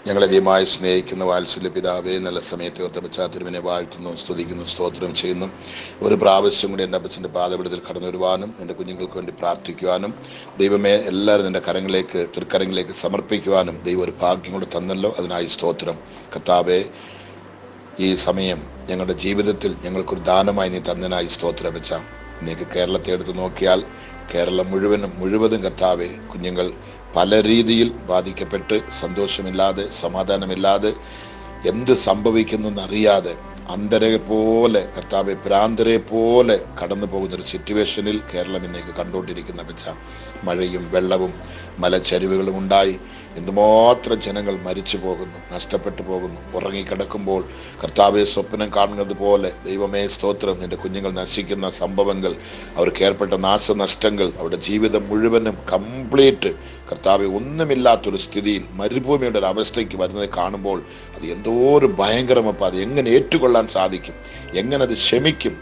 ഞങ്ങളെ അധികമായി സ്നേഹിക്കുന്ന വാത്സല്യ പിതാവേ, നല്ല സമയത്ത് ഓർത്തപ്പച്ച തിരുവിനെ വാഴ്ത്തുന്നു, സ്തുതിക്കുന്നു, സ്തോത്രം ചെയ്യുന്നു. ഒരു പ്രാവശ്യം കൂടി എൻ്റെ അപ്പച്ചൻ്റെ പാദപീഠത്തിൽ കടന്നു വരുവാനും എൻ്റെ കുഞ്ഞുങ്ങൾക്ക് വേണ്ടി പ്രാർത്ഥിക്കുവാനും ദൈവമേ എല്ലാവരും നിൻ്റെ തൃക്കരങ്ങളിലേക്ക് സമർപ്പിക്കുവാനും ദൈവം ഒരു ഭാഗ്യം കൂടി തന്നല്ലോ. അതിനായി സ്തോത്രം. കർത്താവേ, ഈ സമയം ഞങ്ങളുടെ ജീവിതത്തിൽ ഞങ്ങൾക്കൊരു ദാനമായി നീ തന്നതിനായി സ്തോത്രം അപ്പച്ച. നീക്ക് കേരളത്തെ എടുത്ത് നോക്കിയാൽ കേരളം മുഴുവതും കർത്താവേ, കുഞ്ഞുങ്ങൾ പല രീതിയിൽ ബാധിക്കപ്പെട്ട് സന്തോഷമില്ലാതെ സമാധാനമില്ലാതെ എന്ത് സംഭവിക്കുന്നു എന്നറിയാതെ അന്ധരെ പോലെ കർത്താവെ ഭ്രാന്തരെ പോലെ കടന്നു പോകുന്നൊരു സിറ്റുവേഷനിൽ കേരളം ഇന്നേക്ക് കണ്ടുകൊണ്ടിരിക്കുന്ന വെച്ച മഴയും വെള്ളവും മലച്ചരിവുകളും ഉണ്ടായി എന്തുമാത്രം ജനങ്ങൾ മരിച്ചു പോകുന്നു, നഷ്ടപ്പെട്ടു പോകുന്നു. ഉറങ്ങിക്കിടക്കുമ്പോൾ കർത്താവെ സ്വപ്നം കാണുന്നത് പോലെ ദൈവമേ സ്തോത്രം, നിന്റെ കുഞ്ഞുങ്ങൾ നശിക്കുന്ന സംഭവങ്ങൾ, അവർക്ക് ഏർപ്പെട്ട നാശനഷ്ടങ്ങൾ, അവരുടെ ജീവിതം മുഴുവനും കംപ്ലീറ്റ് കർത്താവെ ഒന്നുമില്ലാത്തൊരു സ്ഥിതിയിൽ മരുഭൂമിയുടെ ഒരു അവസ്ഥയ്ക്ക് വരുന്നത് കാണുമ്പോൾ അത് എന്തോ ഒരു ഭയങ്കരമപ്പം. അത് എങ്ങനെ ഏറ്റുകൊള്ളാൻ സാധിക്കും? എങ്ങനെ അത് ക്ഷമിക്കും?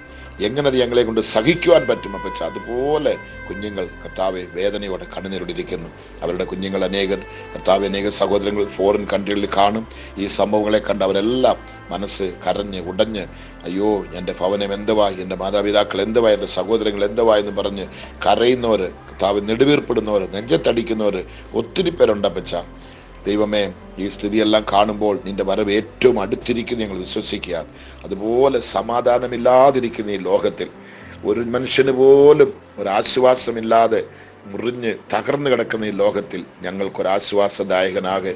എങ്ങനെ അത് ഞങ്ങളെ കൊണ്ട് സഹിക്കുവാൻ പറ്റും? അപ്പച്ച അതുപോലെ കുഞ്ഞുങ്ങൾ കർത്താവെ വേദനയോടെ കണ്ണുനീരോടിരിക്കുന്നു. അവരുടെ കുഞ്ഞുങ്ങൾ അനേക സഹോദരങ്ങൾ ഫോറിൻ കൺട്രികളിൽ കാണും. ഈ സംഭവങ്ങളെ കണ്ട് അവരെല്ലാം മനസ്സ് കരഞ്ഞ് ഉടഞ്ഞ്, അയ്യോ എൻ്റെ ഭവനം എന്തുവായി, എൻ്റെ മാതാപിതാക്കൾ എന്തുവായി, എൻ്റെ സഹോദരങ്ങൾ എന്തുവായി എന്ന് പറഞ്ഞ് കരയുന്നവർ, കർത്താവ് നെടുവീർപ്പിടുന്നവർ, നെഞ്ചത്തടിക്കുന്നവർ ഒത്തിരി പേരുണ്ടപ്പച്ച. ദൈവമേ, ഈ സ്ഥിതിയെല്ലാം കാണുമ്പോൾ നിന്റെ വരവ് ഏറ്റവും അടുത്തിരിക്കുന്ന ഞങ്ങൾ വിശ്വസിക്കുകയാണ്. അതുപോലെ സമാധാനമില്ലാതിരിക്കുന്ന ഈ ലോകത്തിൽ ഒരു മനുഷ്യന് പോലും ഒരാശ്വാസമില്ലാതെ മുറിഞ്ഞ് തകർന്നു കിടക്കുന്ന ഈ ലോകത്തിൽ ഞങ്ങൾക്കൊരാശ്വാസദായകനാകെ,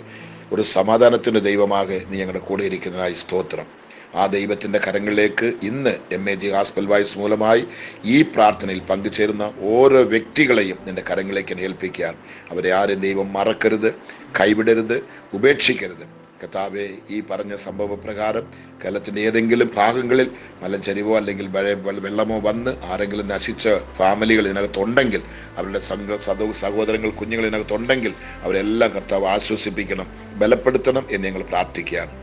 ഒരു സമാധാനത്തിൻ്റെ ദൈവമാകെ നീ ഞങ്ങളുടെ കൂടെ ഇരിക്കുന്നതിനായി സ്തോത്രം. ആ ദൈവത്തിൻ്റെ കരങ്ങളിലേക്ക് ഇന്ന് MAG ഗോസ്പൽ വോയിസ് മൂലമായി ഈ പ്രാർത്ഥനയിൽ പങ്കുചേരുന്ന ഓരോ വ്യക്തികളെയും നിന്റെ കരങ്ങളിലേക്ക് ഏൽപ്പിക്കുകയാണ്. അവരെ ആരും ദൈവം മറക്കരുത്, കൈവിടരുത്, ഉപേക്ഷിക്കരുത്. കർത്താവേ, ഈ പറഞ്ഞ സംഭവ പ്രകാരം കേരളത്തിൻ്റെ ഏതെങ്കിലും ഭാഗങ്ങളിൽ മലഞ്ചരിവോ അല്ലെങ്കിൽ വെള്ളമോ വന്ന് ആരെങ്കിലും നശിച്ച ഫാമിലികൾ ഇതിനകത്തുണ്ടെങ്കിൽ, അവരുടെ സഹോദരങ്ങൾ, കുഞ്ഞുങ്ങൾ ഇതിനകത്തുണ്ടെങ്കിൽ അവരെല്ലാം കർത്താവ് ആശ്വസിപ്പിക്കണം, ബലപ്പെടുത്തണം എന്ന് ഞങ്ങൾ പ്രാർത്ഥിക്കുകയാണ്.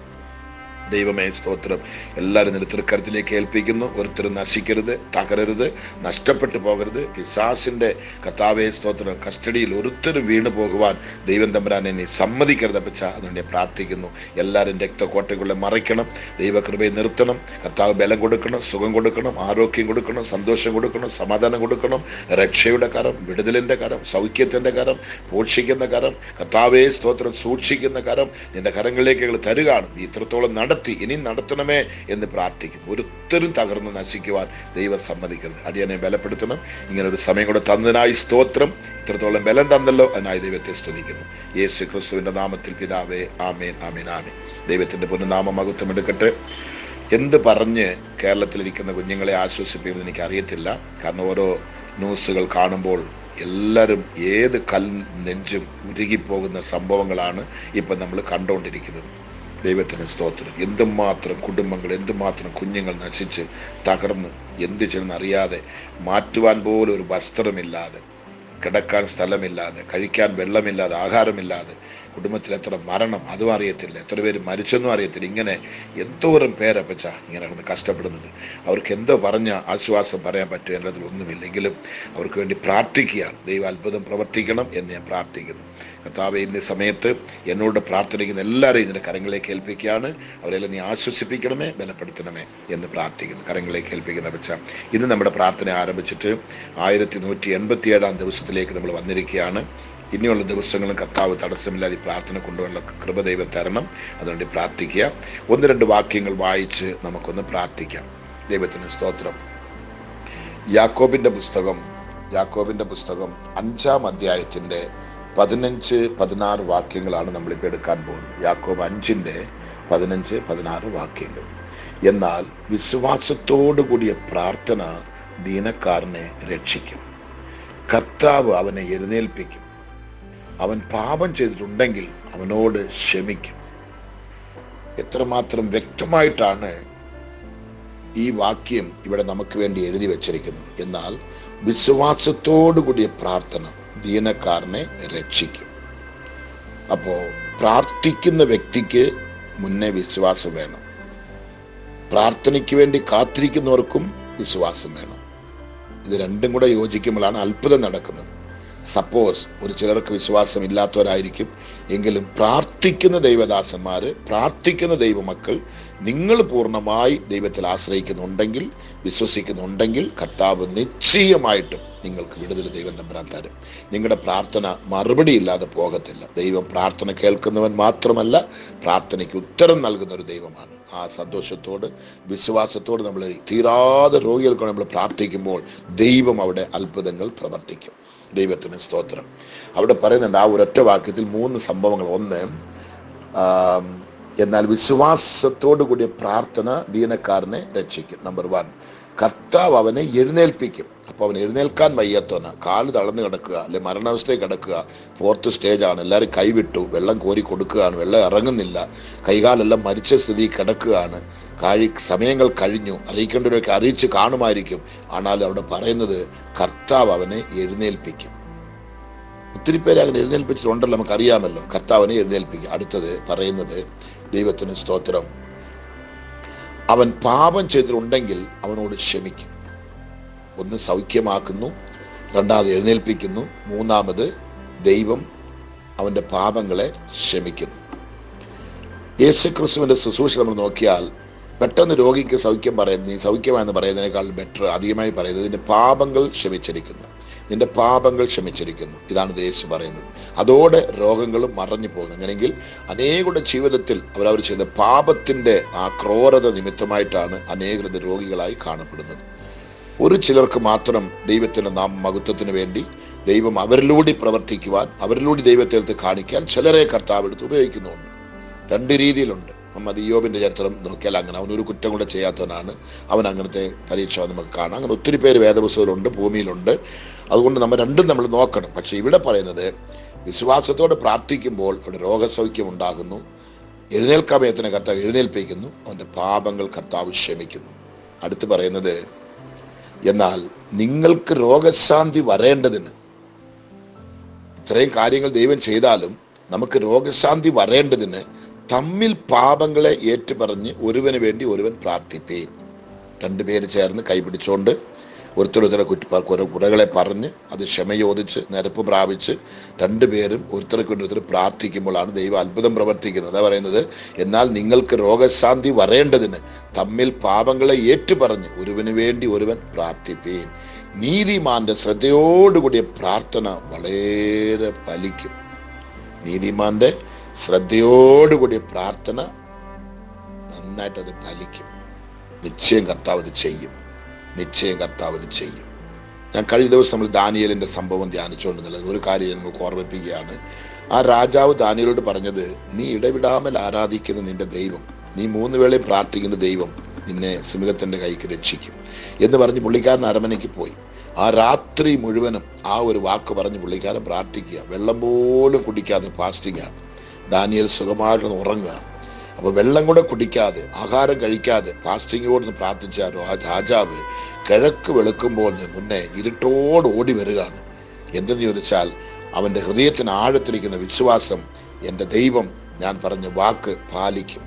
ദൈവമേ സ്തോത്രം. എല്ലാവരും നിന്റെ തൃക്കരത്തിലേക്ക് ഏൽപ്പിക്കുന്നു. ഒരുത്തരും നശിക്കരുത്, തകരരുത്, നഷ്ടപ്പെട്ടു പോകരുത്. പിശാചിന്റെ കർത്താവേ സ്തോത്രം കസ്റ്റഡിയിൽ ഒരുത്തരും വീണു പോകുവാൻ ദൈവം തമ്പുരാനെ നീ സമ്മതിക്കരുത് അപ്പച്ച. അതുകൊണ്ട് ഞാൻ പ്രാർത്ഥിക്കുന്നു. എല്ലാവരും രക്തക്കോട്ടകളെ മറയ്ക്കണം, ദൈവകൃപയെ നിർത്തണം. കർത്താവ് ബലം കൊടുക്കണം, സുഖം കൊടുക്കണം, ആരോഗ്യം കൊടുക്കണം, സന്തോഷം കൊടുക്കണം, സമാധാനം കൊടുക്കണം. രക്ഷയുടെ കരം, വിടുതലിന്റെ കരം, സൗഖ്യത്തിന്റെ കരം, പോഷിക്കുന്ന കരം, കർത്താവേ സ്തോത്രം സൂക്ഷിക്കുന്ന കരം നിന്റെ കരങ്ങളിലേക്ക് ഞങ്ങൾ തരുകയാണ്. നീ ഇത്രത്തോളം ഇനി നടത്തണമേ എന്ന് പ്രാർത്ഥിക്കുന്നു. ഒരുത്തരും തകർന്ന് നശിക്കുവാൻ ദൈവം സമ്മതിക്കരുത്. അടിയനെ ബലപ്പെടുത്തണം. ഇങ്ങനെ ഒരു സമയം കൂടെ തന്നതിനായി സ്തോത്രം. ഇത്രത്തോളം ബലം തന്നല്ലോ, അതിനായി ദൈവത്തെ സ്തുതിക്കുന്നു. യേശു ക്രിസ്തുവിന്റെ നാമത്തിൽ പിതാവേ, ആമേൻ, ആമേൻ, ആമേൻ. ദൈവത്തിന്റെ പുനർനാമം മഹത്വം എടുക്കട്ടെ. എന്ത് പറഞ്ഞ് കേരളത്തിലിരിക്കുന്ന കുഞ്ഞുങ്ങളെ ആശ്വസിപ്പിക്കുമെന്ന് എനിക്കറിയത്തില്ല. കാരണം ഓരോ ന്യൂസുകൾ കാണുമ്പോൾ എല്ലാവരും ഏത് നെഞ്ചും ഉരുകിപ്പോകുന്ന സംഭവങ്ങളാണ് ഇപ്പം നമ്മൾ കണ്ടുകൊണ്ടിരിക്കുന്നത്. ദൈവത്തിന് സ്തോത്രം. എന്തുമാത്രം കുടുംബങ്ങൾ, എന്തുമാത്രം കുഞ്ഞുങ്ങൾ നശിച്ച് തകർന്ന് എന്ത് ചെയ്യുന്നറിയാതെ, മാറ്റുവാൻ പോലും ഒരു വസ്ത്രമില്ലാതെ, കിടക്കാൻ സ്ഥലമില്ലാതെ, കഴിക്കാൻ വെള്ളമില്ലാതെ, ആഹാരമില്ലാതെ, കുടുംബത്തിൽ എത്ര മരണം അതും അറിയത്തില്ല, എത്ര പേര് മരിച്ചെന്നും അറിയത്തില്ല. ഇങ്ങനെ എന്തോരം പേരപ്പച്ച ഇങ്ങനെ കഷ്ടപ്പെടുന്നത്. അവർക്ക് എന്തോ പറഞ്ഞ ആശ്വാസം പറയാൻ പറ്റും എന്നതിൽ ഒന്നുമില്ലെങ്കിലും അവർക്ക് വേണ്ടി പ്രാർത്ഥിക്കുകയാണ്. ദൈവം അത്ഭുതം പ്രവർത്തിക്കണം എന്ന് ഞാൻ പ്രാർത്ഥിക്കുന്നു. കർത്താവേ, ഇന്ന സമയത്ത് എന്നോട് പ്രാർത്ഥിക്കുന്ന എല്ലാവരെയും ഇതിൻ്റെ കരങ്ങളിലേക്ക് ഏൽപ്പിക്കുകയാണ്. അവരെല്ലാം നീ ആശ്വസിപ്പിക്കണമേ, ബലപ്പെടുത്തണമേ എന്ന് പ്രാർത്ഥിക്കുന്നു. കരങ്ങളിലേക്ക് ഏൽപ്പിക്കുന്ന പച്ച ഇന്ന് നമ്മുടെ പ്രാർത്ഥന ആരംഭിച്ചിട്ട് 1187 ദിവസത്തിലേക്ക് നമ്മൾ വന്നിരിക്കുകയാണ്. ഇനിയുള്ള ദിവസങ്ങളും കർത്താവ് തടസ്സമില്ലാതെ ഈ പ്രാർത്ഥന കൊണ്ടുപോകാനുള്ള കൃപ ദൈവം തരണം. അതുകൊണ്ട് പ്രാർത്ഥിക്കുക. 1-2 വാക്യങ്ങൾ വായിച്ച് നമുക്കൊന്ന് പ്രാർത്ഥിക്കാം. ദൈവത്തിന് സ്തോത്രം. യാക്കോബിന്റെ പുസ്തകം 5-ാം അധ്യായത്തിന്റെ 15-16 വാക്യങ്ങളാണ് നമ്മളിപ്പോൾ എടുക്കാൻ പോകുന്നത്. യാക്കോബ് 5-15-16 വാക്യങ്ങൾ. എന്നാൽ വിശ്വാസത്തോടു കൂടിയ പ്രാർത്ഥന ദീനക്കാരനെ രക്ഷിക്കും. കർത്താവ് അവനെ എഴുന്നേൽപ്പിക്കും. അവൻ പാപം ചെയ്തിട്ടുണ്ടെങ്കിൽ അവനോട് ക്ഷമിക്കും. എത്രമാത്രം വ്യക്തമായിട്ടാണ് ഈ വാക്യം ഇവിടെ നമുക്ക് വേണ്ടി എഴുതി വച്ചിരിക്കുന്നത്. എന്നാൽ വിശ്വാസത്തോടു കൂടിയ പ്രാർത്ഥന ദീനക്കാരനെ രക്ഷിക്കും. അപ്പോ പ്രാർത്ഥിക്കുന്ന വ്യക്തിക്ക് മുന്നേ വിശ്വാസം വേണം. പ്രാർത്ഥനയ്ക്ക് വേണ്ടി കാത്തിരിക്കുന്നവർക്കും വിശ്വാസം വേണം. ഇത് രണ്ടും കൂടെ യോജിക്കുമ്പോഴാണ് അത്ഭുതം നടക്കുന്നത്. സപ്പോസ് ഒരു ചിലർക്ക് വിശ്വാസം ഇല്ലാത്തവരായിരിക്കും എങ്കിലും പ്രാർത്ഥിക്കുന്ന ദൈവദാസന്മാര്, പ്രാർത്ഥിക്കുന്ന ദൈവമക്കൾ, നിങ്ങൾ പൂർണ്ണമായി ദൈവത്തിൽ ആശ്രയിക്കുന്നുണ്ടെങ്കിൽ, വിശ്വസിക്കുന്നുണ്ടെങ്കിൽ കർത്താവ് നിശ്ചയമായിട്ടും നിങ്ങൾക്ക് വിടുതൽ ദൈവം തമ്പുരാൻ തരും. നിങ്ങളുടെ പ്രാർത്ഥന മറുപടി ഇല്ലാതെ പോകത്തില്ല. ദൈവം പ്രാർത്ഥന കേൾക്കുന്നവൻ മാത്രമല്ല, പ്രാർത്ഥനയ്ക്ക് ഉത്തരം നൽകുന്ന ഒരു ദൈവമാണ്. ആ സന്തോഷത്തോട് വിശ്വാസത്തോട് നമ്മൾ തീരാതെ രോഗികൾക്ക് നമ്മൾ പ്രാർത്ഥിക്കുമ്പോൾ ദൈവം അവിടെ അത്ഭുതങ്ങൾ പ്രവർത്തിക്കും. ദൈവത്തിന് സ്തോത്രം. അവിടെ പറയുന്നുണ്ട് ആ ഒരൊറ്റ വാക്യത്തിൽ 3 സംഭവങ്ങൾ. ഒന്ന്, എന്നാൽ വിശ്വാസത്തോടു കൂടിയ പ്രാർത്ഥന ദീനക്കാരനെ രക്ഷിക്കും. നമ്പർ 1, കർത്താവ് അവനെ എഴുന്നേൽപ്പിക്കും. അപ്പോൾ അവൻ എഴുന്നേൽക്കാൻ വയ്യാത്തവന, കാല് തളർന്ന് കിടക്കുക, അല്ലെ മരണാവസ്ഥയിൽ കിടക്കുക, 4th സ്റ്റേജാണ്, എല്ലാവരും കൈവിട്ടു, വെള്ളം കോരി കൊടുക്കുകയാണ്, വെള്ളം ഇറങ്ങുന്നില്ല, കൈകാലെല്ലാം മരിച്ച സ്ഥിതി കിടക്കുകയാണ്, സമയങ്ങൾ കഴിഞ്ഞു, അറിയിക്കേണ്ടവരൊക്കെ അറിയിച്ച് കാണുമായിരിക്കും. ஆனால் അവിടെ പറയുന്നത് കർത്താവ് അവനെ എഴുന്നേൽപ്പിക്കും. ഒത്തിരി പേര് അങ്ങനെ എഴുന്നേൽപ്പിച്ചിട്ടുണ്ടല്ലോ, നമുക്കറിയാമല്ലോ. കർത്താവിനെ എഴുന്നേൽപ്പിക്കും. അടുത്തത് പറയുന്നത്, ദൈവത്തിന് സ്തോത്രം, അവൻ പാപം ചെയ്തിട്ടുണ്ടെങ്കിൽ അവനോട് ക്ഷമിക്കും. ഒന്ന് സൗഖ്യമാക്കുന്നു, 2ാമത് എഴുന്നേൽപ്പിക്കുന്നു, 3ാമത് ദൈവം അവന്റെ പാപങ്ങളെ ക്ഷമിക്കുന്നു. യേശുക്രിസ്തുവിന്റെ ശുശ്രൂഷ നമ്മൾ നോക്കിയാൽ പെട്ടെന്ന് രോഗിക്ക് സൗഖ്യം പറയുന്നത്, നീ സൗഖ്യമായെന്ന് പറയുന്നതിനേക്കാൾ ബെറ്റർ, അധികമായി പറയുന്നത്, നിന്റെ പാപങ്ങൾ ക്ഷമിച്ചിരിക്കുന്നു, നിന്റെ പാപങ്ങൾ ക്ഷമിച്ചിരിക്കുന്നു. ഇതാണ് യേശു പറയുന്നത്. അതോടെ രോഗങ്ങളും മറഞ്ഞു പോകുന്നു. അങ്ങനെയെങ്കിൽ അനേകരുടെ ജീവിതത്തിൽ അവർ ചെയ്ത പാപത്തിന്റെ ആ ക്രൂരത നിമിത്തമായിട്ടാണ് അനേകരുടെ രോഗികളായി കാണപ്പെടുന്നത്. ഒരു ചിലർക്ക് മാത്രം ദൈവത്തിന്റെ മഹത്വത്തിന് വേണ്ടി ദൈവം അവരിലൂടെ പ്രവർത്തിക്കുവാൻ, അവരിലൂടെ ദൈവത്തെ എടുത്ത് കാണിക്കാൻ ചിലരെ കർത്താവ് എടുത്ത് ഉപയോഗിക്കുന്നുണ്ട്. 2 രീതിയിലുണ്ട്. അത് യോബിന്റെ ചരിത്രം നോക്കിയാൽ അങ്ങനെ, അവനൊരു കുറ്റം കൂടെ ചെയ്യാത്തവനാണ്, അവൻ അങ്ങനത്തെ പരീക്ഷ നമുക്ക് കാണാം. അങ്ങനെ ഒത്തിരി പേര് വേദപുസ്തകത്തിലുണ്ട്, ഭൂമിയിലുണ്ട്. അതുകൊണ്ട് നമ്മൾ രണ്ടും നമ്മൾ നോക്കണം. പക്ഷെ ഇവിടെ പറയുന്നത്, വിശ്വാസത്തോടെ പ്രാർത്ഥിക്കുമ്പോൾ അവിടെ രോഗസൗഖ്യം ഉണ്ടാകുന്നു, എഴുന്നേൽക്കാമയത്തിന് കർത്താവ് എഴുന്നേൽപ്പിക്കുന്നു, അവന്റെ പാപങ്ങൾ കർത്താവ് ക്ഷമിക്കുന്നു. അടുത്ത് പറയുന്നത്, എന്നാൽ നിങ്ങൾക്ക് രോഗശാന്തി വരേണ്ടതിന്, ഇത്രയും കാര്യങ്ങൾ ദൈവം ചെയ്താലും നമുക്ക് രോഗശാന്തി വരേണ്ടതിന് തമ്മിൽ പാപങ്ങളെ ഏറ്റുപറഞ്ഞ് ഒരുവന് വേണ്ടി ഒരുവൻ പ്രാർത്ഥിപ്പേൻ. 2 പേര് ചേർന്ന് കൈപിടിച്ചുകൊണ്ട് ഒരുത്തരൊരുത്തരെ കുറകളെ പറഞ്ഞ് അത് ക്ഷമയോദിച്ച് നിരപ്പ് പ്രാപിച്ച് 2 പേരും ഒരുത്തരക്കൊരുത്തർ പ്രാർത്ഥിക്കുമ്പോഴാണ് ദൈവം അത്ഭുതം പ്രവർത്തിക്കുന്നത്. അതാ പറയുന്നത്, എന്നാൽ നിങ്ങൾക്ക് രോഗശാന്തി വരേണ്ടതിന് തമ്മിൽ പാപങ്ങളെ ഏറ്റുപറഞ്ഞ് ഒരുവന് വേണ്ടി ഒരുവൻ പ്രാർത്ഥിപ്പേൻ. നീതിമാന്റെ ശ്രദ്ധയോടുകൂടിയ പ്രാർത്ഥന വളരെ ഫലിക്കും. നീതിമാന്റെ ശ്രദ്ധയോടുകൂടിയ പ്രാർത്ഥന നന്നായിട്ട് അത് ഫലിക്കും. നിശ്ചയം കർത്താവ് ഇത് ചെയ്യും. നിശ്ചയം കർത്താവ് ഇത് ചെയ്യും. ഞാൻ കഴിഞ്ഞ ദിവസം നമ്മൾ ദാനിയേലിന്റെ സംഭവം ധ്യാനിച്ചുകൊണ്ടിരുന്നത് ഒരു കാര്യം നിങ്ങൾക്ക് ഓർമ്മിപ്പിക്കുകയാണ്. ആ രാജാവ് ദാനിയേലോട് പറഞ്ഞത്, നീ ഇടവിടാമൽ ആരാധിക്കുന്ന നിന്റെ ദൈവം, നീ 3 വേളയും പ്രാർത്ഥിക്കുന്ന ദൈവം നിന്നെ സിംഹത്തിന്റെ കൈക്ക് രക്ഷിക്കും എന്ന് പറഞ്ഞ് പുള്ളിക്കാരൻ അരമനയ്ക്ക് പോയി. ആ രാത്രി മുഴുവനും ആ ഒരു വാക്ക് പറഞ്ഞ് പുള്ളിക്കാരൻ പ്രാർത്ഥിക്കുക. വെള്ളം പോലും കുടിക്കാതെ ഫാസ്റ്റിംഗ് ആണ്. ദാനിയേൽ സുഖമായിട്ട് ഉറങ്ങുക. അപ്പൊ വെള്ളം കൂടെ കുടിക്കാതെ, ആഹാരം കഴിക്കാതെ ഫാസ്റ്റിങ്ങോട് പ്രാർത്ഥിച്ച രാജാവ് കിഴക്ക് വെളുക്കുമ്പോൾ മുന്നേ ഇരുട്ടോട് ഓടി വരികയാണ്. എന്തെന്ന് ചോദിച്ചാൽ, അവന്റെ ഹൃദയത്തിന് ആഴത്തിരിക്കുന്ന വിശ്വാസം, എൻ്റെ ദൈവം ഞാൻ പറഞ്ഞ വാക്ക് പാലിക്കും,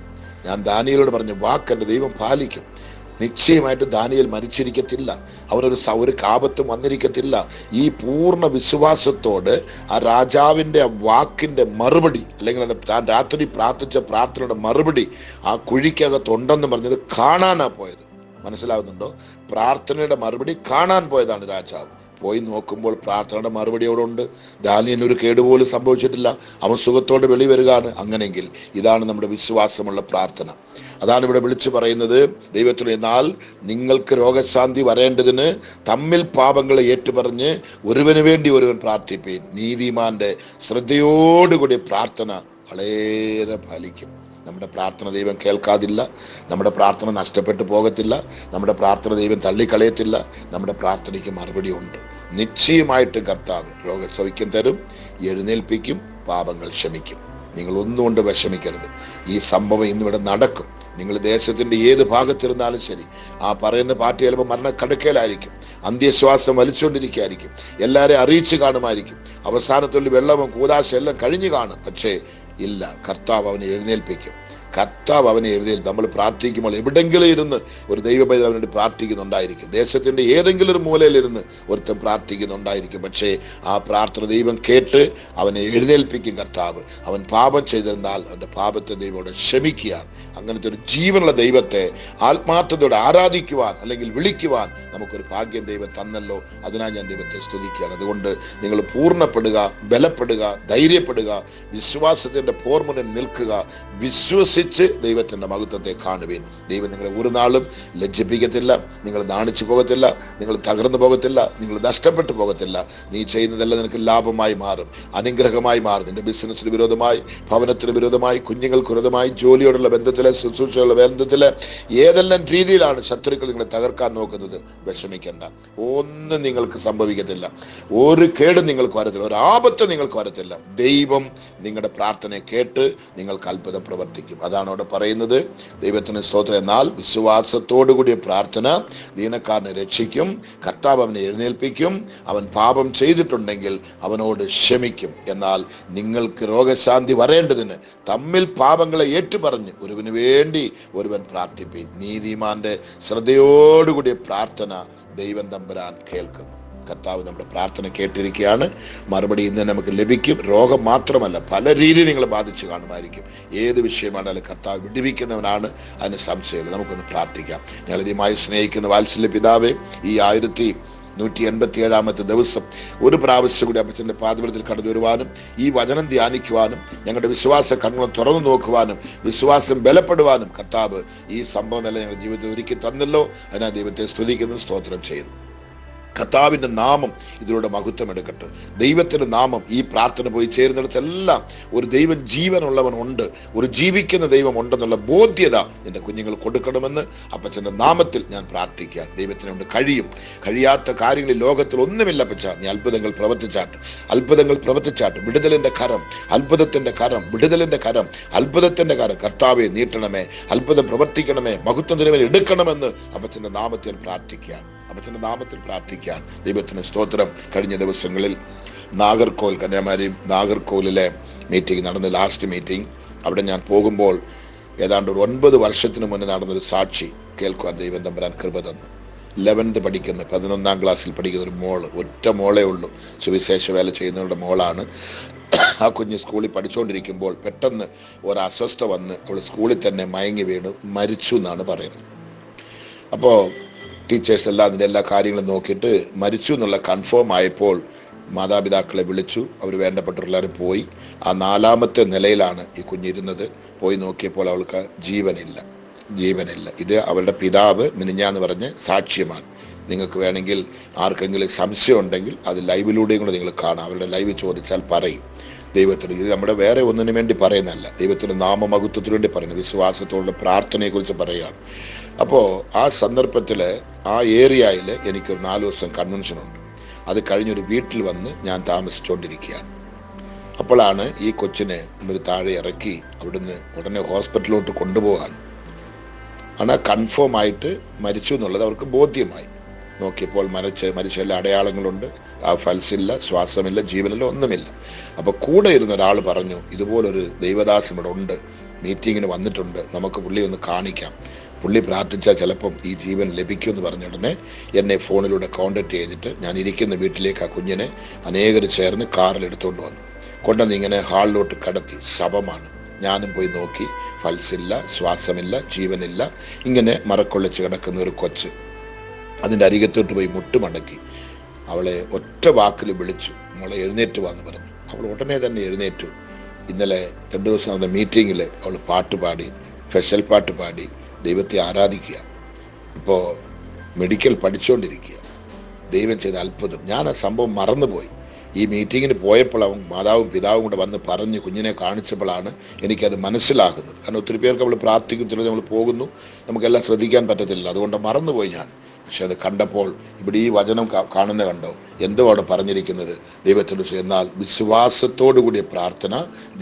ഞാൻ ദാനിയേലോട് പറഞ്ഞ വാക്ക് എൻ്റെ ദൈവം പാലിക്കും. നിശ്ചയമായിട്ട് ദാനിയേൽ മരിച്ചിരിക്കത്തില്ല, അവനൊരു ആപത്തും വന്നിരിക്കത്തില്ല. ഈ പൂർണ്ണ വിശ്വാസത്തോട് ആ രാജാവിൻ്റെ വാക്കിന്റെ മറുപടി, അല്ലെങ്കിൽ താൻ രാത്രി പ്രാർത്ഥിച്ച പ്രാർത്ഥനയുടെ മറുപടി ആ കുഴിക്കകത്തുണ്ടെന്ന് പറഞ്ഞത് കാണാനാ പോയത്. മനസ്സിലാവുന്നുണ്ടോ? പ്രാർത്ഥനയുടെ മറുപടി കാണാൻ പോയതാണ് രാജാവ്. പോയി നോക്കുമ്പോൾ പ്രാർത്ഥനയുടെ മറുപടി അവിടെ ഉണ്ട്. ദാനിയേലിന് ഒരു കേടുപോലും സംഭവിച്ചിട്ടില്ല, അവൻ സുഖത്തോടെ വെളിവരുകയാണ്. അങ്ങനെയെങ്കിൽ ഇതാണ് നമ്മുടെ വിശ്വാസമുള്ള പ്രാർത്ഥന. അതാണ് ഇവിടെ വിളിച്ചു പറയുന്നത്, ദൈവത്തിന്, എന്നാൽ നിങ്ങൾക്ക് രോഗശാന്തി വരേണ്ടതിന് തമ്മിൽ പാപങ്ങളെ ഏറ്റുപറഞ്ഞ് ഒരുവന് വേണ്ടി ഒരുവൻ പ്രാർത്ഥിപ്പീൻ. നീതിമാന്റെ ശ്രദ്ധയോടുകൂടി പ്രാർത്ഥന വളരെ ഫലിക്കും. നമ്മുടെ പ്രാർത്ഥന ദൈവം കേൾക്കാതില്ല, നമ്മുടെ പ്രാർത്ഥന നഷ്ടപ്പെട്ടു പോകത്തില്ല, നമ്മുടെ പ്രാർത്ഥന ദൈവം തള്ളിക്കളയത്തില്ല. നമ്മുടെ പ്രാർത്ഥനയ്ക്ക് മറുപടി ഉണ്ട്. നിശ്ചയമായിട്ട് കർത്താവ് രോഗസൗഖ്യം തരും, എഴുന്നേൽപ്പിക്കും, പാപങ്ങൾ ക്ഷമിക്കും. നിങ്ങൾ ഒന്നുകൊണ്ട് വിഷമിക്കരുത്. ഈ സംഭവം ഇന്നിവിടെ നടക്കും. നിങ്ങൾ ദേശത്തിന്റെ ഏത് ഭാഗത്തിരുന്നാലും ശരി, ആ പറയുന്ന പാർട്ടി ചിലപ്പോൾ മരണക്കടുക്കലായിരിക്കും, അന്ത്യശ്വാസം വലിച്ചുകൊണ്ടിരിക്കുകയായിരിക്കും, എല്ലാവരെയും അറിയിച്ചു കാണുമായിരിക്കും, അവസാനത്തുള്ള വെള്ളവും കൂതാശ എല്ലാം കഴിഞ്ഞു കാണും. പക്ഷേ ഇല്ല, കർത്താവ് അവനെ എഴുന്നേൽപ്പിക്കും. കർത്താവ് അവനെ എഴുന്നേൽപ്പിക്കും. നമ്മൾ പ്രാർത്ഥിക്കുമ്പോൾ എവിടെങ്കിലും ഇരുന്ന് ഒരു ദൈവപൈതൽ അവനോട് പ്രാർത്ഥിക്കുന്നുണ്ടായിരിക്കും. ദേശത്തിന്റെ ഏതെങ്കിലും ഒരു മൂലയിലിരുന്ന് ഒരുത്തൻ പ്രാർത്ഥിക്കുന്നുണ്ടായിരിക്കും. പക്ഷേ ആ പ്രാർത്ഥന ദൈവം കേട്ട് അവനെ എഴുന്നേൽപ്പിക്കും കർത്താവ്. അവൻ പാപം ചെയ്തിരുന്നാൽ അവന്റെ പാപത്തെ ദൈവം ക്ഷമിക്കുകയാണ്. അങ്ങനത്തെ ഒരു ജീവനുള്ള ദൈവത്തെ ആത്മാർത്ഥതയോടെ ആരാധിക്കുവാൻ അല്ലെങ്കിൽ വിളിക്കുവാൻ നമുക്കൊരു ഭാഗ്യം ദൈവം തന്നല്ലോ. അതിനാൽ ഞാൻ ദൈവത്തെ സ്തുതിക്കുകയാണ്. അതുകൊണ്ട് നിങ്ങൾ പൂർണ്ണപ്പെടുക, ബലപ്പെടുക, ധൈര്യപ്പെടുക, വിശ്വാസത്തിന്റെ പോർമുന്നിൽ നിൽക്കുക, വിശ്വസിച്ച് ദൈവത്തിന്റെ മഹത്വത്തെ കാണുവിൻ. ദൈവം നിങ്ങളെ ഒരു നാളും ലജ്ജിപ്പിക്കത്തില്ല, നിങ്ങൾ നാണിച്ചു പോകത്തില്ല, നിങ്ങൾ തകർന്നു പോകത്തില്ല, നിങ്ങൾ നഷ്ടപ്പെട്ടു പോകത്തില്ല. നീ ചെയ്യുന്നതെല്ലാം നിനക്ക് ലാഭമായി മാറും, അനുഗ്രഹമായി മാറും. നിന്റെ ബിസിനസ്സിന് വിരോധമായി, ഭവനത്തിന് വിരോധമായി, കുഞ്ഞുങ്ങൾക്ക് വിരോധമായി, ജോലിയോടുള്ള ബന്ധത്തിലെ, ശുശ്രൂഷയുള്ള ബന്ധത്തിലെ ഏതെല്ലാം രീതിയിലാണ് ശത്രുക്കൾ നിങ്ങളെ തകർക്കാൻ നോക്കുന്നത്, വിഷമിക്കേണ്ട. ഒന്നും നിങ്ങൾക്ക് സംഭവിക്കത്തില്ല, ഒരു കേടും നിങ്ങൾക്ക് വരത്തില്ല, ഒരു ആപത്ത് നിങ്ങൾക്ക് വരത്തില്ല. ദൈവം നിങ്ങളുടെ പ്രാർത്ഥനയെ കേട്ട് നിങ്ങൾക്ക് അത്ഭുതം പ്രവർത്തിക്കും. അതാണ് അവിടെ പറയുന്നത്. ദൈവത്തിന് സ്തോത്രം. എന്നാൽ വിശ്വാസത്തോടു കൂടിയ പ്രാർത്ഥന ദീനക്കാരനെ രക്ഷിക്കും, കർത്താവ് അവനെ എഴുന്നേൽപ്പിക്കും. അവൻ പാപം ചെയ്തിട്ടുണ്ടെങ്കിൽ അവനോട് ക്ഷമിക്കും. എന്നാൽ നിങ്ങൾക്ക് രോഗശാന്തി വരേണ്ടതിന് തമ്മിൽ പാപങ്ങളെ ഏറ്റുപറഞ്ഞ് ഒരുവന് വേണ്ടി ഒരുവൻ പ്രാർത്ഥിപ്പിൻ. നീതിമാന്റെ ശ്രദ്ധയോടുകൂടിയ പ്രാർത്ഥന ദൈവം തമ്പുരാൻ കേൾക്കുന്നു. കർത്താവ് നമ്മുടെ പ്രാർത്ഥന കേട്ടിരിക്കുകയാണ്. മറുപടി ഇന്ന് നമുക്ക് ലഭിക്കും. രോഗം മാത്രമല്ല, പല രീതിയിൽ നിങ്ങളെ ബാധിച്ചു കാണുമായിരിക്കും. ഏത് വിഷയമാണെങ്കിലും കർത്താവ് വിടുവിക്കുന്നവനാണ്, അതിന് സംശയമില്ല. നമുക്കൊന്ന് പ്രാർത്ഥിക്കാം. ഞങ്ങൾ ഇതുമായി സ്നേഹിക്കുന്ന വാത്സല്യ പിതാവേ, ഈ 1187 ദിവസം ഒരു പ്രാവശ്യം കൂടി അപ്പച്ചന്റെ പാദപീഠത്തിൽ കടന്നു വരുവാനും ഈ വചനം ധ്യാനിക്കുവാനും ഞങ്ങളുടെ വിശ്വാസ കണ്ണുകൾ തുറന്നു നോക്കുവാനും വിശ്വാസം ബലപ്പെടുവാനും കർത്താവ് ഈ സംഭവമെല്ലാം ഞങ്ങളുടെ ജീവിതത്തിൽ ഒരുക്കി തന്നല്ലോ. അതിനാ ദൈവത്തെ സ്തുതിക്കുന്നു, സ്തോത്രം ചെയ്യുന്നു. കർത്താവിന്റെ നാമം ഇതിലൂടെ മഹത്വം എടുക്കട്ടെ. ദൈവത്തിന്റെ നാമം ഈ പ്രാർത്ഥന പോയി ചേരുന്നിടത്തെല്ലാം ഒരു ദൈവം ജീവനുള്ളവൻ ഉണ്ട്, ഒരു ജീവിക്കുന്ന ദൈവം ഉണ്ടെന്നുള്ള ബോധ്യത എന്റെ കുഞ്ഞുങ്ങൾ കൊടുക്കണമെന്ന് അപ്പച്ചന്റെ നാമത്തിൽ ഞാൻ പ്രാർത്ഥിക്കുകയാണ്. ദൈവത്തിനുണ്ട് കഴിയാത്ത കാര്യങ്ങളിൽ ലോകത്തിൽ ഒന്നുമില്ല. അപ്പച്ച, നീ അത്ഭുതങ്ങൾ പ്രവർത്തിച്ചാട്ട്, അത്ഭുതങ്ങൾ പ്രവർത്തിച്ചാട്ട്. വിടുതലിന്റെ കരം, അത്ഭുതത്തിന്റെ കരം, വിടുതലിന്റെ കരം, അത്ഭുതത്തിന്റെ കരം കർത്താവെ നീട്ടണമേ, അത്ഭുതം പ്രവർത്തിക്കണമേ, മഹത്വം തിരുമേൽ എടുക്കണമെന്ന് അപ്പച്ചന്റെ നാമത്തിൽ പ്രാർത്ഥിക്കുകയാണ്. അപ്പച്ചന്റെ നാമത്തിൽ പ്രാർത്ഥിക്കുകയാണ്. ദൈവത്തിന് സ്തോത്രം. കഴിഞ്ഞ ദിവസങ്ങളിൽ നാഗർകോവിലിലെ മീറ്റിംഗ് നടന്ന ലാസ്റ്റ് മീറ്റിംഗ്, അവിടെ ഞാൻ പോകുമ്പോൾ ഏതാണ്ട് ഒരു 9 വർഷത്തിന് മുന്നേ നടന്നൊരു സാക്ഷി കേൾക്കുവാൻ ദൈവം തമ്പുരാൻ കൃപ തന്നു. 11th പഠിക്കുന്ന 11ാം ക്ലാസ്സിൽ പഠിക്കുന്ന ഒരു മോള്, ഒറ്റ മോളേ ഉള്ളൂ, സുവിശേഷ വേല ചെയ്യുന്നവരുടെ മോളാണ്. ആ കുഞ്ഞ് സ്കൂളിൽ പഠിച്ചുകൊണ്ടിരിക്കുമ്പോൾ പെട്ടെന്ന് ഒരു അസ്വസ്ഥ വന്ന് അവൾ സ്കൂളിൽ തന്നെ മയങ്ങി വീണ് മരിച്ചു എന്നാണ് പറയുന്നത്. അപ്പോൾ ടീച്ചേഴ്സ് എല്ലാം അതിൻ്റെ എല്ലാ കാര്യങ്ങളും നോക്കിയിട്ട് മരിച്ചു എന്നുള്ള കൺഫേം ആയപ്പോൾ മാതാപിതാക്കളെ വിളിച്ചു. അവർ വേണ്ടപ്പെട്ടവരെല്ലാവരും പോയി. ആ 4ാമത്തെ നിലയിലാണ് ഈ കുഞ്ഞിരുന്നത്. പോയി നോക്കിയപ്പോൾ അവൾക്ക് ജീവനില്ല. ഇത് അവരുടെ പിതാവ് മിനിഞ്ഞാന്ന് പറഞ്ഞ് സാക്ഷ്യമാണ്. നിങ്ങൾക്ക് വേണമെങ്കിൽ ആർക്കെങ്കിലും സംശയം ഉണ്ടെങ്കിൽ അത് ലൈവിലൂടെയും കൂടെ നിങ്ങൾ കാണാം. അവരുടെ ലൈവ് ചോദിച്ചാൽ പറയും. ദൈവത്തിന് ഇത് നമ്മുടെ വേറെ ഒന്നിനു വേണ്ടി പറയുന്നതല്ല, ദൈവത്തിന് നാമമഹത്വത്തിന് വേണ്ടി പറയുന്നത്, വിശ്വാസത്തോടുള്ള പ്രാർത്ഥനയെക്കുറിച്ച് പറയുകയാണ്. അപ്പോൾ ആ സന്ദർഭത്തിൽ ആ ഏരിയയിൽ എനിക്കൊരു 4 ദിവസം കൺവെൻഷൻ ഉണ്ട്. അത് കഴിഞ്ഞൊരു വീട്ടിൽ വന്ന് ഞാൻ താമസിച്ചുകൊണ്ടിരിക്കുകയാണ്. അപ്പോഴാണ് ഈ കൊച്ചിനെ ഒരു താഴെ ഇറക്കി അവിടുന്ന് ഉടനെ ഹോസ്പിറ്റലിലോട്ട് കൊണ്ടുപോകാണ്. ஆனால் കൺഫേം ആയിട്ട് മരിച്ചു എന്നുള്ളത് അവർക്ക് ബോധ്യമായി. നോക്കിയപ്പോൾ മരിച്ച എല്ലാ അടയാളങ്ങളുണ്ട്. ആ പൾസില്ല, ശ്വാസമില്ല, ജീവനില്ല, ഒന്നുമില്ല. അപ്പോൾ കൂടെ ഇരുന്ന ഒരാൾ പറഞ്ഞു, ഇതുപോലൊരു ദൈവദാസൻ ഇവിടെ ഉണ്ട്, മീറ്റിങ്ങിന് വന്നിട്ടുണ്ട്, നമുക്ക് പുള്ളി ഒന്ന് കാണിക്കാം, പുള്ളി പ്രാർത്ഥിച്ചാൽ ചിലപ്പം ഈ ജീവൻ ലഭിക്കുമെന്ന് പറഞ്ഞ ഉടനെ എന്നെ ഫോണിലൂടെ കോൺടാക്ട് ചെയ്തിട്ട് ഞാൻ ഇരിക്കുന്ന വീട്ടിലേക്ക് ആ കുഞ്ഞിനെ അനേകർ ചേർന്ന് കാറിൽ എടുത്തുകൊണ്ട് വന്നു. കൊണ്ടുവന്ന് ഇങ്ങനെ ഹാളിലോട്ട് കടത്തി. ശവമാണ്. ഞാനും പോയി നോക്കി, പൾസില്ല, ശ്വാസമില്ല, ജീവനില്ല. ഇങ്ങനെ മറക്കൊള്ളിച്ച് കിടക്കുന്ന ഒരു കൊച്ച്. അതിൻ്റെ അരികത്തോട്ട് പോയി മുട്ടുമടക്കി അവളെ ഒറ്റ വാക്കിൽ വിളിച്ചു, മോളെ എഴുന്നേറ്റ് വാന്ന് പറഞ്ഞു. അവൾ ഉടനെ തന്നെ എഴുന്നേറ്റു. ഇന്നലെ 2 ദിവസം നടന്ന മീറ്റിങ്ങിൽ അവൾ പാട്ടുപാടി, സ്പെഷ്യൽ പാട്ട് പാടി ദൈവത്തെ ആരാധിക്കുക. ഇപ്പോൾ മെഡിക്കൽ പഠിച്ചുകൊണ്ടിരിക്കുക. ദൈവം ചെയ്ത അത്ഭുതം. ഞാൻ ആ സംഭവം മറന്നുപോയി. ഈ മീറ്റിങ്ങിന് പോയപ്പോൾ അവൻ മാതാവും പിതാവും കൂടെ വന്ന് പറഞ്ഞ് കുഞ്ഞിനെ കാണിച്ചപ്പോഴാണ് എനിക്കത് മനസ്സിലാകുന്നത്. കാരണം ഒത്തിരി പേർക്ക് നമ്മൾ പ്രാർത്ഥിക്കുന്നു, നമ്മൾ പോകുന്നു, നമുക്കെല്ലാം ശ്രദ്ധിക്കാൻ പറ്റത്തില്ല. അതുകൊണ്ട് മറന്നുപോയി ഞാൻ. പക്ഷെ അത് കണ്ടപ്പോൾ ഇവിടെ ഈ വചനം കാണുന്ന കണ്ടോ, എന്തോ അവിടെ പറഞ്ഞിരിക്കുന്നത് ദൈവത്തിൻ്റെ. എന്നാൽ വിശ്വാസത്തോടു കൂടിയ പ്രാർത്ഥന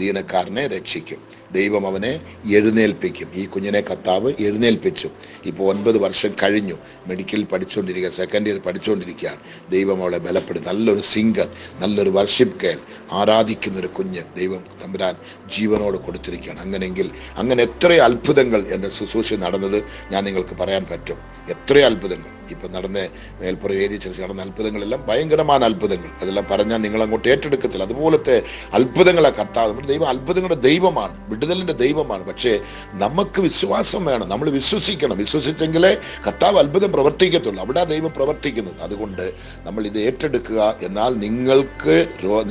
ദീനക്കാരനെ രക്ഷിക്കും. ദൈവം അവനെ എഴുന്നേൽപ്പിക്കും. ഈ കുഞ്ഞിനെ കർത്താവ് എഴുന്നേൽപ്പിച്ചു. ഇപ്പോൾ 9 വർഷം കഴിഞ്ഞു, മെഡിക്കൽ പഠിച്ചുകൊണ്ടിരിക്കുക, സെക്കൻഡ് ഇയർ പഠിച്ചുകൊണ്ടിരിക്കുകയാണ്. ദൈവം അവളെ ബലപ്പെടുത്തി. നല്ലൊരു സിംഗർ, നല്ലൊരു വർഷിപ്പ് കേൾ, ആരാധിക്കുന്നൊരു കുഞ്ഞ് ദൈവം തമ്പുരാൻ ജീവനോട് കൊടുത്തിരിക്കുകയാണ്. അങ്ങനെ എത്ര അത്ഭുതങ്ങൾ എൻ്റെ ശുശ്രൂഷ നടന്നത് ഞാൻ നിങ്ങൾക്ക് പറയാൻ പറ്റും. എത്ര അത്ഭുതങ്ങൾ ഇപ്പം നടന്ന മേൽപ്പുറ വേദി ചർച്ച നടന്ന അത്ഭുതങ്ങളെല്ലാം ഭയങ്കരമായ അത്ഭുതങ്ങൾ. അതെല്ലാം പറഞ്ഞാൽ നിങ്ങൾ അങ്ങോട്ട് ഏറ്റെടുക്കത്തില്ല. അതുപോലത്തെ അത്ഭുതങ്ങളെ കർത്താവ്, നമ്മുടെ ദൈവം അത്ഭുതങ്ങളുടെ ദൈവമാണ്, വിടുതലിന്റെ ദൈവമാണ്. പക്ഷേ നമുക്ക് വിശ്വാസം വേണം, നമ്മൾ വിശ്വസിക്കണം. വിശ്വസിച്ചെങ്കിലേ കർത്താവ് അത്ഭുതം പ്രവർത്തിക്കത്തുള്ളൂ. അവിടെ ദൈവം പ്രവർത്തിക്കുന്നത്. അതുകൊണ്ട് നമ്മൾ ഇത് ഏറ്റെടുക്കുക. എന്നാൽ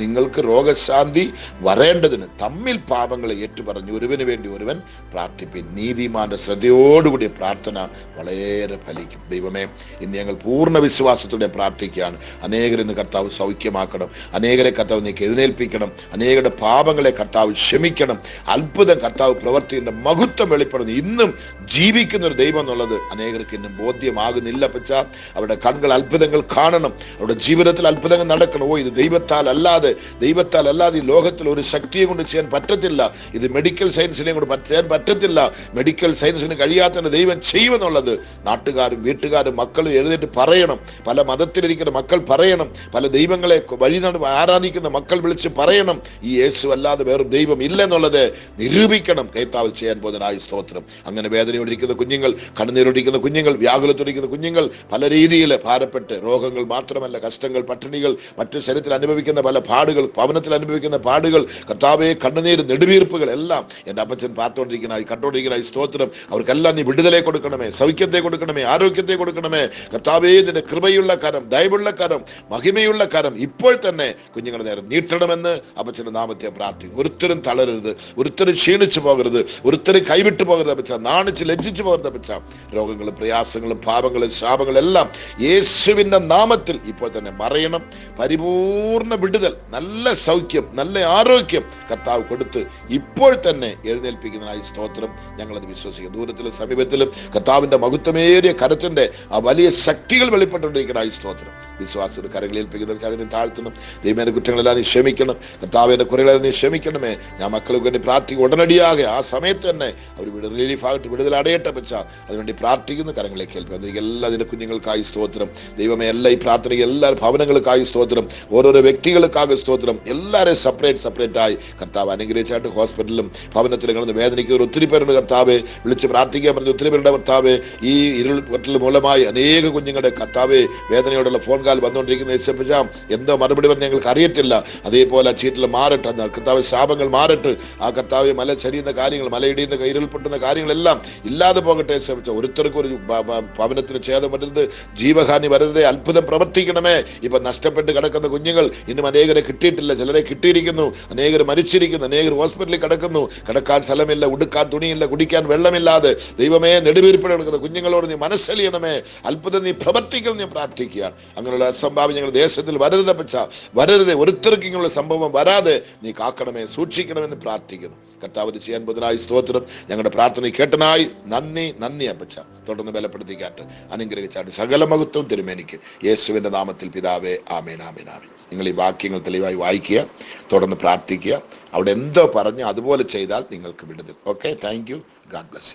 നിങ്ങൾക്ക് രോഗശാന്തി വരേണ്ടതിന് തമ്മിൽ പാപങ്ങളെ ഏറ്റുപറഞ്ഞ് ഒരുവന് വേണ്ടി ഒരുവൻ പ്രാർത്ഥിപ്പിൻ. നീതിമാന്റെ ശ്രദ്ധയോടുകൂടിയ പ്രാർത്ഥന വളരെ ഫലിക്കും. ദൈവമേ, ഇന്ന് ഞങ്ങൾ പൂർണ്ണ വിശ്വാസത്തോടെ പ്രാർത്ഥിക്കുകയാണ്. അനേകരെ ഇന്ന് കർത്താവ് സൗഖ്യമാക്കണം, അനേകരെ കർത്താവ് നീക്ക് എഴുന്നേൽപ്പിക്കണം, അനേകരുടെ പാപങ്ങളെ കർത്താവ് ക്ഷമിക്കണം. അത്ഭുതം കർത്താവ് പ്രവർത്തിയുടെ മഹത്വം വെളിപ്പെടുന്നു. ഇന്നും ജീവിക്കുന്ന ഒരു ദൈവം എന്നുള്ളത് അനേകർക്ക് ഇന്നും ബോധ്യമാകുന്നില്ല. പച്ചാ, അവരുടെ കണ്ണുകൾ അത്ഭുതങ്ങൾ കാണണം, അവരുടെ ജീവിതത്തിൽ അത്ഭുതങ്ങൾ നടക്കണം. ഇത് ദൈവത്താൽ അല്ലാതെ ഈ ലോകത്തിൽ ഒരു ശക്തിയെ കൊണ്ട് ചെയ്യാൻ പറ്റത്തില്ല. ഇത് മെഡിക്കൽ സയൻസിനെ കൊണ്ട് ചെയ്യാൻ പറ്റത്തില്ല. മെഡിക്കൽ സയൻസിന് കഴിയാത്ത ദൈവം ചെയ്യുമെന്നുള്ളത് നാട്ടുകാരും വീട്ടുകാരും മക്കളും എഴുന്നേറ്റ് പറയണം. പല മതത്തിലിരിക്കുന്ന മക്കൾ പറയണം, പല ദൈവങ്ങളെ വഴി ആരാധിക്കുന്ന മക്കൾ വിളിച്ച് പറയണം, ഈ യേശു അല്ലാതെ വേറൊരു ദൈവം ഇല്ലെന്നുള്ളത് നിരൂപിക്കണം. കർത്താവ് ചെയ്യാൻ പോകുന്നതിനായി സ്തോത്രം. അങ്ങനെ വേദനയോടിരിക്കുന്ന കുഞ്ഞുങ്ങൾ, കണ്ണുനീരോടിരിക്കുന്ന കുഞ്ഞുങ്ങൾ, വ്യാകുലത്തോടിരിക്കുന്ന കുഞ്ഞുങ്ങൾ, പല രീതിയിൽ ഭാരപ്പെട്ട്, രോഗങ്ങൾ മാത്രമല്ല, കഷ്ടങ്ങൾ, പട്ടിണികൾ, മറ്റു ശരീരത്തിൽ അനുഭവിക്കുന്ന പല പാടുകൾ, ഭവനത്തിൽ അനുഭവിക്കുന്ന പാടുകൾ, കർത്താവേ, കണ്ണുനീര്, നെടുവീർപ്പുകൾ എല്ലാം എൻ്റെ അപ്പച്ചൻ പാത്തോണ്ടിരിക്കുന്നതായി കണ്ടോണ്ടിരിക്കുന്നതായി സ്തോത്രം. അവർക്കെല്ലാം നീ വിടുതലെ കൊടുക്കണമേ, സൗഖ്യത്തെ കൊടുക്കണമേ, ആരോഗ്യത്തെ കൊടുക്കണമേ. കർത്താവേ, നിന്റെ കൃപയുള്ള കരം, ദയവുള്ള കരം, മഹിമയുള്ള കരം ഇപ്പോൾ തന്നെ കുഞ്ഞുങ്ങളുടെ നേരെ നീട്ടണമെന്ന് അപ്പച്ചന്റെ നാമത്തെ പ്രാർത്ഥിക്കും. ഒരുത്തരും തളരരുത്, ഒരുത്തരും ക്ഷീണിച്ചു പോകരുത്, ഒരുത്തരും കൈവിട്ടു പോകരുത് അപ്പച്ച, നാണിച്ച് ലജ്ജിച്ചു പോകരുത് അപ്പച്ച. രോഗങ്ങളും പ്രയാസങ്ങളും പാപങ്ങളും ശാപങ്ങളും എല്ലാം യേശുവിന്റെ നാമത്തിൽ ഇപ്പോൾ തന്നെ മറയണം. പരിപൂർണ വിടുതൽ, നല്ല സൗഖ്യം, നല്ല ആരോഗ്യം കർത്താവ് കൊടുത്ത് ഇപ്പോൾ തന്നെ എഴുന്നേൽപ്പിക്കുന്നതിനായി സ്തോത്രം. ഞങ്ങളത് വിശ്വസിക്കും. ദൂരത്തിലും സമീപത്തിലും കർത്താവിന്റെ മഹത്വമേറിയ കരത്തിന്റെ ആ വലിയ ശക്തികൾ വെളിപ്പെട്ടുകൊണ്ടിരിക്കുന്നതായി സ്തോത്രം. വിശ്വാസത്തിന്റെ കരങ്ങളിൽ ഏൽപ്പിക്കുന്നവർ താഴ്ത്തണം. ദൈവമേ, കുറ്റങ്ങളെല്ലാം നീ ക്ഷമിക്കണം. കർത്താവിന്റെ കുറകളെല്ലാം നീ ക്ഷമിക്കണമേ. ഞാൻ മക്കൾക്ക് വേണ്ടി പ്രാർത്ഥിക്കും. ഉടനടിയാകെ ആ സമയത്ത് തന്നെ അവർ റിലീഫായിട്ട് വിടുതൽ അടയട്ടെ പച്ച. അതിനുവേണ്ടി പ്രാർത്ഥിക്കുന്ന കരങ്ങളെ കേൾപ്പിക്കും. അതിലേക്ക് എല്ലാ അതിന്റെ കുഞ്ഞുങ്ങൾക്കായി സ്തോത്രം. ദൈവമേ, എല്ലാ ഈ പ്രാർത്ഥനയ്ക്ക് എല്ലാ ഭവനങ്ങൾക്കായി സ്തോത്രം, ഓരോരോ വ്യക്തികൾക്കാകെ സ്തോത്രം. എല്ലാവരെയും സെപ്പറേറ്റ് ആയി കർത്താവ് അനുഗ്രഹിച്ചായിട്ട് ഹോസ്പിറ്റലിലും ഭവനത്തിലും കിടന്ന് വേദനിക്കുന്ന ഒത്തിരി പേരുടെ കർത്താവെ വിളിച്ച് പ്രാർത്ഥിക്കാൻ പറഞ്ഞ ഒത്തിരി പേരുടെ കർത്താവെ, ഈ ഇരുൾപൊട്ടൽ മൂലമായി അനേക കുഞ്ഞുങ്ങളുടെ കർത്താവെ വേദനയോടുള്ള ഫോൺ കാൽ വന്നുകൊണ്ടിരിക്കുന്ന എന്തോ മറുപടി പറഞ്ഞ് ഞങ്ങൾക്ക് അറിയത്തില്ല. അതേപോലെ ചീറ്റിൽ മാറട്ടെ കർത്താവ്, ശാപങ്ങൾ മാറട്ടെ. ആ കർത്താവെ, മല ചരിയുന്ന കാര്യങ്ങൾ, മലയിടിയുന്ന ഇരുൾപൊട്ടുന്ന കാര്യങ്ങളെല്ലാം ഇല്ലാതെ പോകട്ടെ. ഒരുത്തർക്കും ഒരു ഭവനത്തിന് ഛേദം വരരുത്, ജീവഹാനി വരരുത്. അത്ഭുതം പ്രവർത്തിക്കണമേ. ഇപ്പൊ നഷ്ടപ്പെട്ട് കിടക്കുന്ന കുഞ്ഞുങ്ങൾ ഇന്നും അനേകരെ കിട്ടിയിട്ടില്ല, ചിലരെ കിട്ടിയിരിക്കുന്നു, അനേകർ മരിച്ചിരിക്കുന്നു, അനേകർ ഹോസ്പിറ്റലിൽ കിടക്കുന്നു. കിടക്കാൻ സ്ഥലമില്ല, ഉടുക്കാൻ തുണിയില്ല, കുടിക്കാൻ വെള്ളമില്ലാതെ ദൈവമേ നെടുവീർപ്പിൽ കിടക്കുന്ന കുഞ്ഞുങ്ങളോട് നീ മനസ്സലിയണമേ. അത്ഭുതം നീ പ്രവർത്തിക്കണം. നീ പ്രാർത്ഥിക്കുക. അങ്ങനെയുള്ള അസംഭാവ്യം ഞങ്ങളുടെ ദേശത്തിൽ വരരുത് പച്ച, വരരുത്. ഒരുത്തർക്കും ഇങ്ങനെയുള്ള സംഭവം വരാതെ നീ കാക്കണമേ, സൂക്ഷിക്കണമെന്ന് പ്രാർത്ഥിക്കുന്നു. കർത്താവ് ചെയ്യാൻ പോകുന്നതിനായി സ്തോത്രം. ഞങ്ങളുടെ പ്രാർത്ഥന കേട്ടനായി നന്ദി അപ്പച്ച. തുടർന്ന് ബലപ്പെടുത്തിക്കാട്ട്, അനുഗ്രഹിച്ചാട്ട്. സകല മഹത്വം തിരുമേനിക്ക് യേശുവിന്റെ നാമത്തിൽ പിതാവേ, ആമേൻ, ആമേൻ, ആമേൻ. നിങ്ങൾ ഈ വാക്യങ്ങൾ തെളിവായി വായിക്കുക, തുടർന്ന് പ്രാർത്ഥിക്കുക. അവിടെ എന്തോ പറഞ്ഞ് അതുപോലെ ചെയ്താൽ നിങ്ങൾക്ക് വിടുതൽ. Okay, thank you. God bless you.